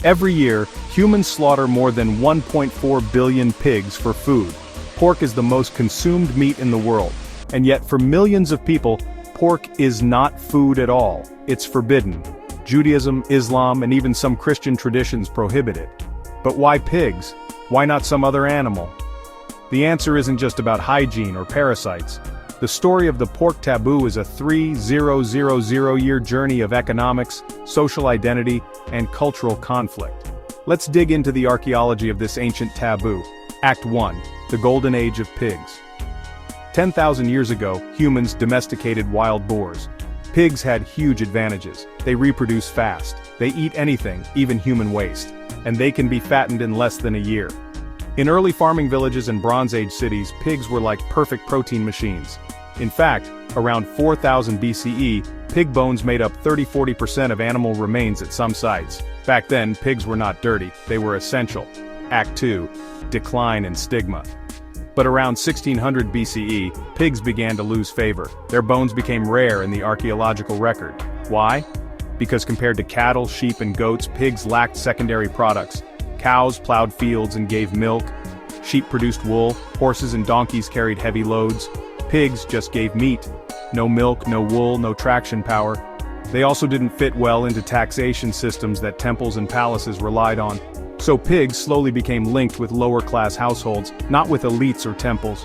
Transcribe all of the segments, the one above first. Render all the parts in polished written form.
Every year, humans slaughter more than 1.4 billion pigs for food. Pork is the most consumed meat in the world. And yet for millions of people, pork is not food at all. It's forbidden. Judaism, Islam, and even some Christian traditions prohibit it. But why pigs? Why not some other animal? The answer isn't just about hygiene or parasites. The story of the pork taboo is a 3,000-year journey of economics, social identity, and cultural conflict. Let's dig into the archaeology of this ancient taboo. Act 1. The Golden Age of Pigs. 10,000 years ago, humans domesticated wild boars. Pigs had huge advantages. They reproduce fast. They eat anything, even human waste. And they can be fattened in less than a year. In early farming villages and Bronze Age cities, pigs were like perfect protein machines. In fact, around 4000 BCE, pig bones made up 30–40% of animal remains at some sites. Back then, pigs were not dirty, they were essential. Act 2. Decline and stigma. But around 1600 BCE, pigs began to lose favor. Their bones became rare in the archaeological record. Why? Because compared to cattle, sheep, and goats, pigs lacked secondary products. Cows plowed fields and gave milk. Sheep produced wool. Horses and donkeys carried heavy loads. Pigs just gave meat. No milk, no wool, no traction power. They also didn't fit well into taxation systems that temples and palaces relied on. So pigs slowly became linked with lower-class households, not with elites or temples.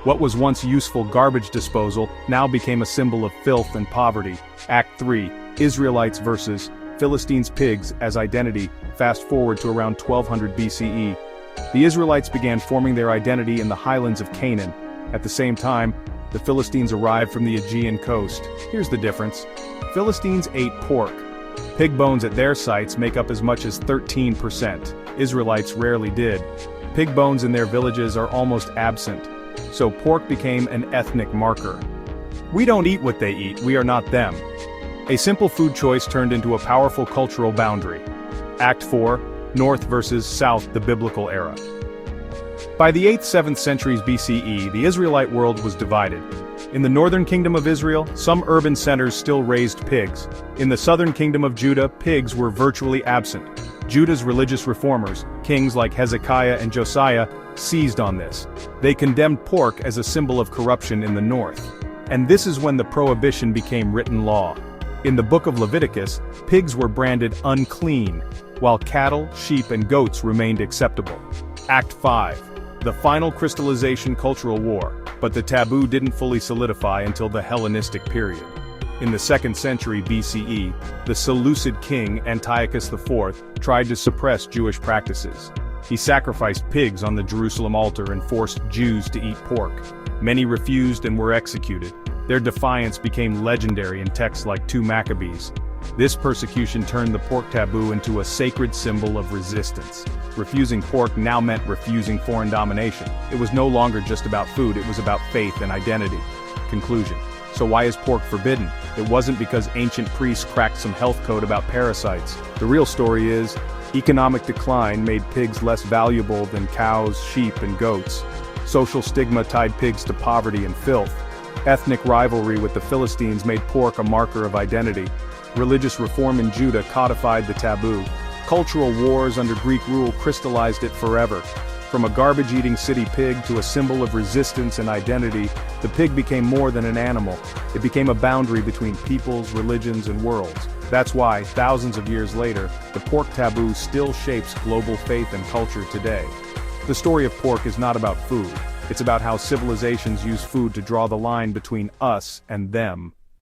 What was once useful garbage disposal now became a symbol of filth and poverty. Act 3. Israelites versus Philistines. Pigs as identity. Fast forward to around 1200 BCE. The Israelites began forming their identity in the highlands of Canaan. At the same time, the Philistines arrived from the Aegean coast. Here's the difference. Philistines ate pork. Pig bones at their sites make up as much as 13%. Israelites rarely did. Pig bones in their villages are almost absent. So pork became an ethnic marker. We don't eat what they eat, we are not them. A simple food choice turned into a powerful cultural boundary. Act 4. North versus South, the Biblical Era. By the 8th–7th centuries BCE, the Israelite world was divided. In the northern kingdom of Israel, some urban centers still raised pigs. In the southern kingdom of Judah, pigs were virtually absent. Judah's religious reformers, kings like Hezekiah and Josiah, seized on this. They condemned pork as a symbol of corruption in the north. And this is when the prohibition became written law. In the book of Leviticus, pigs were branded unclean, while cattle, sheep, and goats remained acceptable. Act 5. The final crystallization cultural war, but the taboo didn't fully solidify until the Hellenistic period. In the 2nd century BCE, the Seleucid king Antiochus IV tried to suppress Jewish practices. He sacrificed pigs on the Jerusalem altar and forced Jews to eat pork. Many refused and were executed. Their defiance became legendary in texts like 2 Maccabees. This persecution turned the pork taboo into a sacred symbol of resistance. Refusing pork now meant refusing foreign domination. It was no longer just about food, it was about faith and identity. Conclusion. So why is pork forbidden? It wasn't because ancient priests cracked some health code about parasites. The real story is, economic decline made pigs less valuable than cows, sheep, and goats. Social stigma tied pigs to poverty and filth. Ethnic rivalry with the Philistines made pork a marker of identity. Religious reform in Judah codified the taboo. Cultural wars under Greek rule crystallized it forever. From a garbage-eating city pig to a symbol of resistance and identity, the pig became more than an animal. It became a boundary between peoples, religions, and worlds. That's why, thousands of years later, the pork taboo still shapes global faith and culture today. The story of pork is not about food. It's about how civilizations use food to draw the line between us and them.